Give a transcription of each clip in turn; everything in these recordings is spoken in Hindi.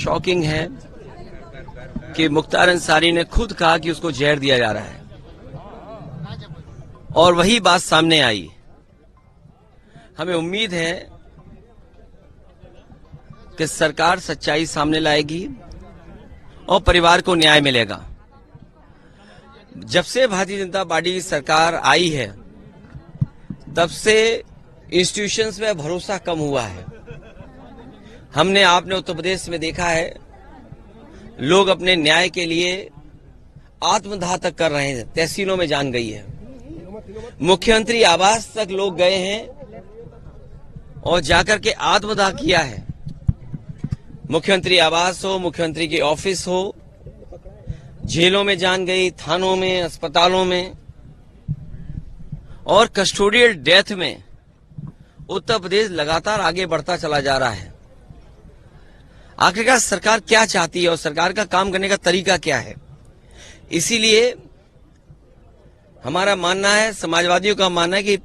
शॉकिंग है कि मुख्तार अंसारी ने खुद कहा कि उसको जहर दिया जा रहा है और वही बात सामने आई। हमें उम्मीद है कि सरकार सच्चाई सामने लाएगी और परिवार को न्याय मिलेगा। जब से भारतीय जनता पार्टी की सरकार आई है तब से इंस्टीट्यूशंस में भरोसा कम हुआ है। हमने आपने उत्तर प्रदेश में देखा है, लोग अपने न्याय के लिए आत्मदाह तक कर रहे हैं, तहसीलों में जान गई है। मुख्यमंत्री आवास तक लोग गए हैं और जाकर के आत्मदाह किया है। मुख्यमंत्री आवास हो, मुख्यमंत्री के ऑफिस हो, जेलों में जान गई, थानों में, अस्पतालों में और कस्टोडियल डेथ में उत्तर प्रदेश लगातार आगे बढ़ता चला जा रहा है। आखिरकार सरकार क्या चाहती है और सरकार का काम करने का तरीका क्या है? इसीलिए हमारा मानना है, समाजवादियों का मानना है कि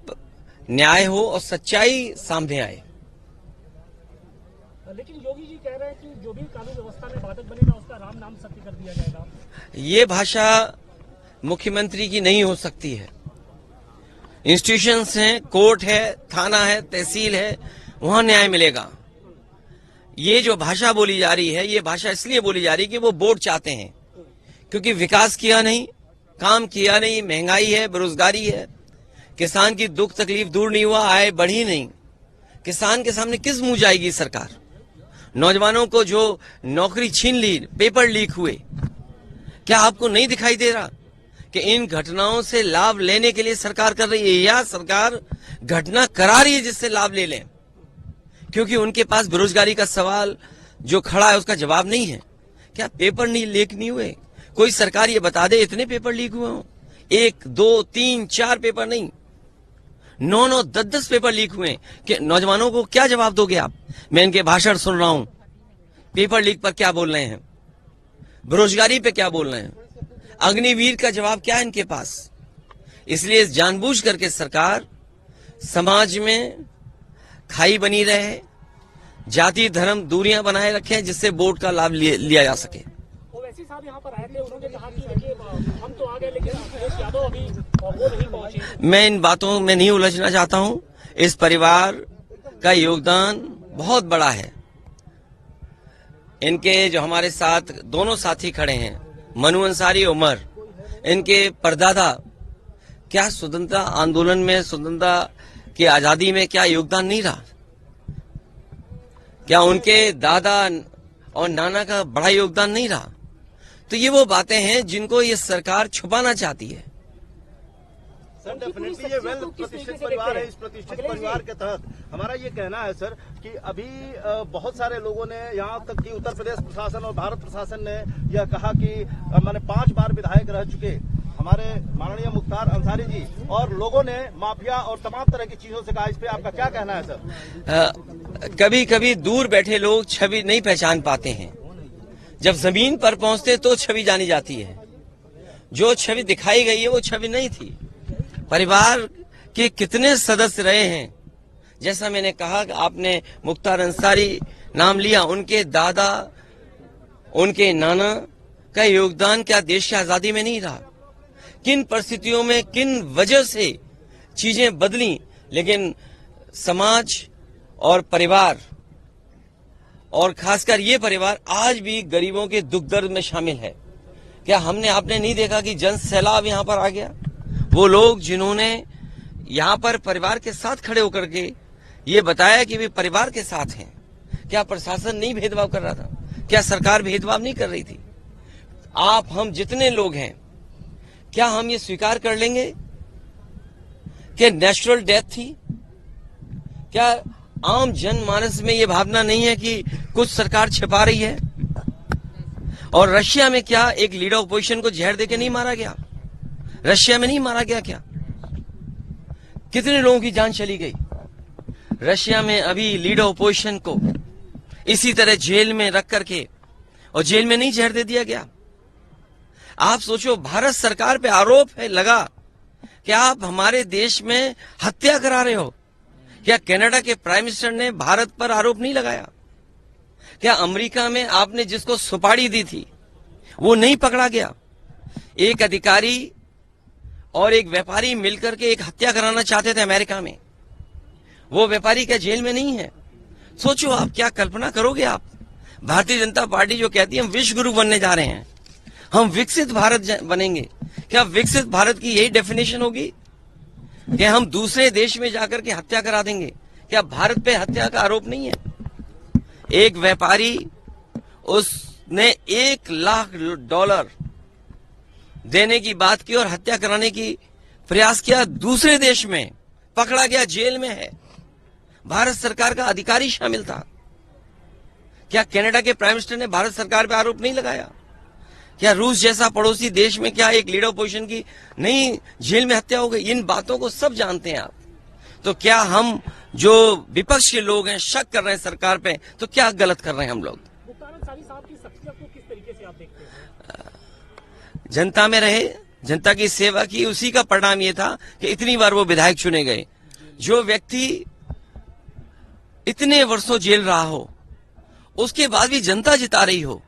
न्याय हो और सच्चाई सामने आए। लेकिन योगी जी कह रहे हैं कि जो भी कानून व्यवस्था में बाधक बनेगा उसका राम नाम सत्य कर दिया जाएगा। ये भाषा मुख्यमंत्री की नहीं हो सकती है। इंस्टीट्यूशंस हैं, कोर्ट है, थाना है, तहसील है, वहां न्याय मिलेगा। ये जो भाषा बोली जा रही है, ये भाषा इसलिए बोली जा रही है कि वो वोट चाहते हैं, क्योंकि विकास किया नहीं, काम किया नहीं, महंगाई है, बेरोजगारी है, किसान की दुख तकलीफ दूर नहीं हुआ, आय बढ़ी नहीं। किसान के सामने किस मुंह जाएगी सरकार? नौजवानों को जो नौकरी छीन ली, पेपर लीक हुए, क्या आपको नहीं दिखाई दे रहा कि इन घटनाओं से लाभ लेने के लिए सरकार कर रही है या सरकार घटना करा रही है जिससे लाभ ले लें? क्योंकि उनके पास बेरोजगारी का सवाल जो खड़ा है उसका जवाब नहीं है। क्या पेपर नहीं लीक नहीं हुए? कोई सरकार ये बता दे इतने पेपर लीक हुए हों? 1, 2, 3, 4 पेपर नहीं, 9, 10 पेपर लीक हुए कि नौजवानों को क्या जवाब दोगे आप? मैं इनके भाषण सुन रहा हूं, पेपर लीक पर क्या बोल रहे हैं, बेरोजगारी पे क्या बोल रहे हैं, अग्निवीर का जवाब क्या है इनके पास? इसलिए जानबूझ करके सरकार समाज में खाई बनी रहे, जाति धर्म दूरियां बनाए रखे जिससे वोट का लाभ लिया जा सके। ओवैसी साहब यहाँ पर आए थे, उन्होंने कहा कि देखिए हम तो आ गए लेकिन अखिलेश यादव अभी वो नहीं पहुंचे। मैं इन बातों में नहीं उलझना चाहता हूं। इस परिवार का योगदान बहुत बड़ा है। इनके जो हमारे साथ दोनों साथी खड़े हैं, मनु अंसारी, उमर, इनके परदादा क्या स्वतंत्रता आंदोलन में, स्वतंत्रता की आजादी में क्या योगदान नहीं रहा? क्या उनके दादा और नाना का बड़ा योगदान नहीं रहा? तो ये वो बातें हैं जिनको ये सरकार छुपाना चाहती है। सर डेफिनेटली ये वेल प्रतिष्ठित परिवार है। इस प्रतिष्ठित परिवार के तहत हमारा ये कहना है सर कि अभी बहुत सारे लोगों ने, यहाँ तक कि उत्तर प्रदेश प्रशासन और भारत प्रशासन ने यह कहा कि मैंने 5 बार विधायक रह चुके हमारे माननीय मुख्तार अंसारी जी, और लोगों ने माफिया और तमाम तरह की चीजों से कहा। इस पे आपका क्या कहना है सर? कभी कभी दूर बैठे लोग छवि नहीं पहचान पाते हैं, जब जमीन पर पहुंचते तो छवि जानी जाती है। जो छवि दिखाई गई है वो छवि नहीं थी। परिवार के कितने सदस्य रहे हैं, जैसा मैंने कहा कि आपने मुख्तार अंसारी नाम लिया, उनके दादा, उनके नाना का योगदान क्या देश की आजादी में नहीं रहा? किन परिस्थितियों में, किन वजह से चीजें बदली, लेकिन समाज और परिवार और खासकर ये परिवार आज भी गरीबों के दुख दर्द में शामिल है। क्या हमने आपने नहीं देखा कि जन सैलाब यहाँ पर आ गया? वो लोग जिन्होंने यहाँ पर परिवार के साथ खड़े होकर के ये बताया कि वे परिवार के साथ हैं, क्या प्रशासन नहीं भेदभाव कर रहा था? क्या सरकार भेदभाव नहीं कर रही थी? आप हम जितने लोग हैं, क्या हम ये स्वीकार कर लेंगे कि नेचुरल डेथ थी? क्या आम जनमानस में ये भावना नहीं है कि कुछ सरकार छिपा रही है? और रशिया में क्या एक लीडर ऑपोजिशन को जहर देके नहीं मारा गया? रशिया में नहीं मारा गया क्या? कितने लोगों की जान चली गई? रशिया में अभी लीडर ऑपोजिशन को इसी तरह जेल में रख करके, और जेल में नहीं जहर दे दिया गया। आप सोचो, भारत सरकार पे आरोप है लगा कि आप हमारे देश में हत्या करा रहे हो। क्या कनाडा के प्राइम मिनिस्टर ने भारत पर आरोप नहीं लगाया? क्या अमेरिका में आपने जिसको सुपारी दी थी वो नहीं पकड़ा गया? एक अधिकारी और एक व्यापारी मिलकर के एक हत्या कराना चाहते थे अमेरिका में, वो व्यापारी क्या जेल में नहीं है? सोचो आप, क्या कल्पना करोगे आप? भारतीय जनता पार्टी जो कहती है हम विश्व गुरु बनने जा रहे हैं, हम विकसित भारत बनेंगे, क्या विकसित भारत की यही डेफिनेशन होगी कि हम दूसरे देश में जाकर के हत्या करा देंगे? क्या भारत पे हत्या का आरोप नहीं है? एक व्यापारी, उसने $1,00,000 देने की बात की और हत्या कराने की प्रयास किया, दूसरे देश में पकड़ा गया, जेल में है। भारत सरकार का अधिकारी शामिल था। क्या कनाडा के प्राइम मिनिस्टर ने भारत सरकार पर आरोप नहीं लगाया? क्या रूस जैसा पड़ोसी देश में क्या एक लीडर पोजीशन की नहीं जेल में हत्या हो गई? इन बातों को सब जानते हैं आप। तो क्या हम जो विपक्ष के लोग हैं शक कर रहे हैं सरकार पे, तो क्या गलत कर रहे हैं हम लोग? मुख्तार अंसारी साहब की शख्सियत को किस तरीके से आप देखते हैं? जनता में रहे, जनता की सेवा की, उसी का परिणाम ये था कि इतनी बार वो विधायक चुने गए। जो व्यक्ति इतने वर्षों जेल रहा हो, उसके बाद भी जनता जिता रही हो,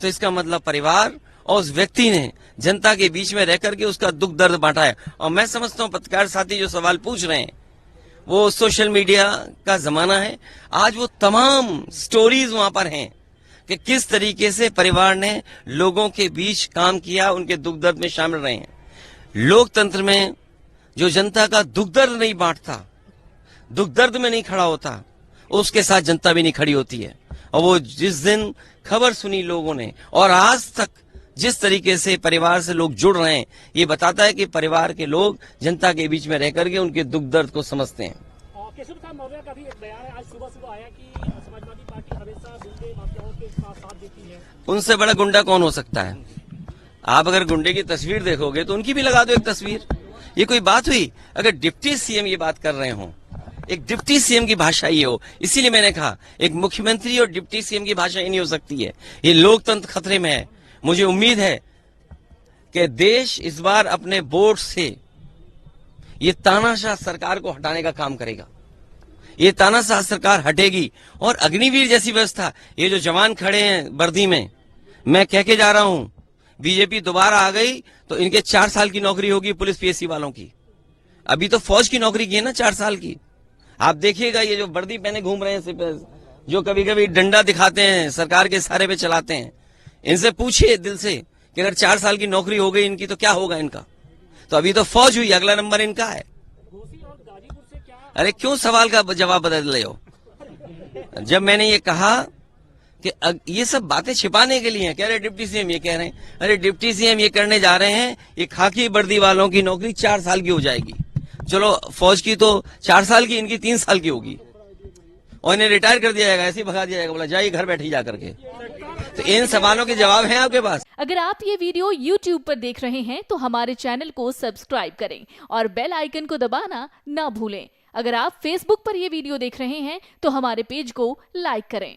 तो इसका मतलब परिवार और उस व्यक्ति ने जनता के बीच में रहकर के उसका दुख दर्द बांटा है। और मैं समझता हूं पत्रकार साथी जो सवाल पूछ रहे हैं, वो सोशल मीडिया का जमाना है, आज वो तमाम स्टोरीज वहां पर हैं कि किस तरीके से परिवार ने लोगों के बीच काम किया, उनके दुख दर्द में शामिल रहे हैं। लोकतंत्र में जो जनता का दुख दर्द नहीं बांटता, दुख दर्द में नहीं खड़ा होता, उसके साथ जनता भी नहीं खड़ी होती है। और वो जिस दिन खबर सुनी लोगों ने और आज तक जिस तरीके से परिवार से लोग जुड़ रहे हैं, ये बताता है कि परिवार के लोग जनता के बीच में रह करके उनके दुख दर्द को समझते हैं। केशव प्रसाद मौर्य का भी एक बयान है आज सुबह आया कि समाजवादी पार्टी हमेशा गुंडे माफियाओं के साथ देती है। उनसे बड़ा गुंडा कौन हो सकता है? आप अगर गुंडे की तस्वीर देखोगे तो उनकी भी लगा दो एक तस्वीर। ये कोई बात हुई? अगर डिप्टी सीएम ये बात कर रहे हो, एक डिप्टी सीएम की भाषा ये हो, इसीलिए मैंने कहा एक मुख्यमंत्री और डिप्टी सीएम की भाषा ये नहीं हो सकती है। ये लोकतंत्र खतरे में है। मुझे उम्मीद है कि देश इस बार अपने बोर्ड से ये तानाशाह सरकार को हटाने का काम करेगा। ये तानाशाह सरकार हटेगी और अग्निवीर जैसी व्यवस्था, ये जो जवान खड़े हैं वर्दी में, मैं कह के जा रहा हूं, बीजेपी दोबारा आ गई तो इनके 4 साल की नौकरी होगी पुलिस पीएससी वालों की। अभी तो फौज की नौकरी की है ना 4 साल की। आप देखिएगा ये जो वर्दी पहने घूम रहे हैं, जो कभी कभी डंडा दिखाते हैं, सरकार के सहारे पे चलाते हैं, इनसे पूछिए दिल से कि अगर 4 साल की नौकरी हो गई इनकी तो क्या होगा इनका? तो अभी तो फौज हुई, अगला नंबर इनका है। अरे क्यों सवाल का जवाब बदल रहे हो? जब मैंने ये कहा कि ये सब बातें छिपाने के लिए हैं, कह रहे डिप्टी सीएम ये कह रहे हैं, अरे डिप्टी सीएम ये करने जा रहे हैं, ये खाकी वर्दी वालों की नौकरी 4 साल की हो जाएगी। चलो फौज की तो 4 साल की, इनकी 3 साल की होगी और इन्हें रिटायर कर दिया जाएगा, ऐसे ही भगा दिया जाएगा, बोला जाइए घर बैठिए जा करके। तो इन सवालों के जवाब हैं आपके पास। अगर आप ये वीडियो YouTube पर देख रहे हैं तो हमारे चैनल को सब्सक्राइब करें और बेल आइकन को दबाना ना भूलें। अगर आप Facebook पर ये वीडियो देख रहे हैं तो हमारे पेज को लाइक करें।